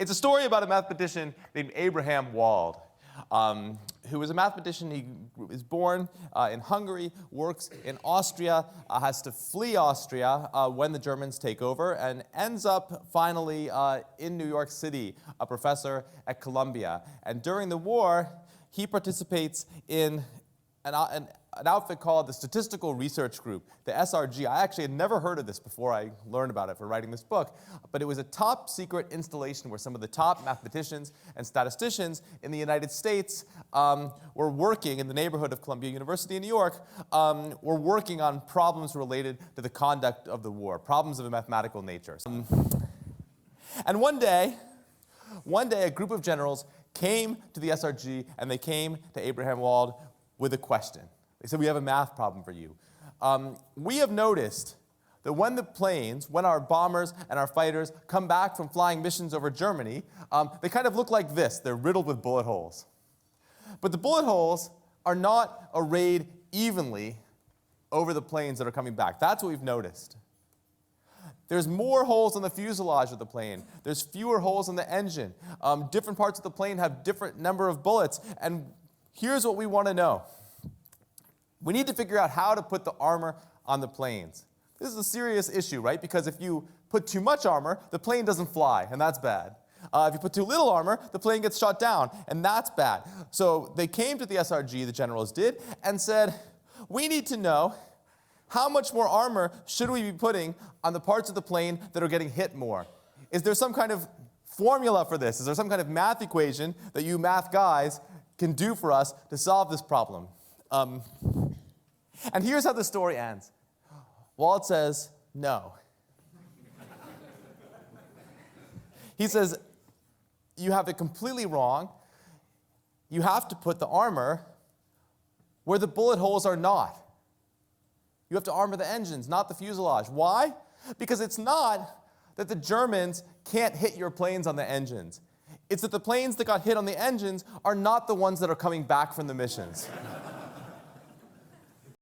It's a story about a mathematician named Abraham Wald, who was a mathematician. He was born in Hungary, works in Austria, has to flee Austria when the Germans take over, and ends up finally in New York City, a professor at Columbia. And during the war, he participates in an outfit called the Statistical Research Group, the SRG. I actually had never heard of this before I learned about it for writing this book, but it was a top secret installation where some of the top mathematicians and statisticians in the United States were working in the neighborhood of Columbia University in New York, were working on problems related to the conduct of the war, problems of a mathematical nature. And one day, a group of generals came to the SRG and they came to Abraham Wald with a question. They said, "We have a math problem for you. We have noticed that when our bombers and our fighters come back from flying missions over Germany, they kind of look like this. They're riddled with bullet holes. But the bullet holes are not arrayed evenly over the planes that are coming back. That's what we've noticed. There's more holes in the fuselage of the plane. There's fewer holes in the engine. Different parts of the plane have different number of bullets. And here's what we want to know. We need to figure out how to put the armor on the planes. This is a serious issue, right? Because if you put too much armor, the plane doesn't fly, and that's bad. If you put too little armor, the plane gets shot down, and that's bad. So they came to the SRG, the generals did, and said, we need to know how much more armor should we be putting on the parts of the plane that are getting hit more? Is there some kind of formula for this? Is there some kind of math equation that you math guys can do for us to solve this problem? And here's how the story ends. Wald says, no. He says, you have it completely wrong. You have to put the armor where the bullet holes are not. You have to armor the engines, not the fuselage. Why? Because it's not that the Germans can't hit your planes on the engines. It's that the planes that got hit on the engines are not the ones that are coming back from the missions.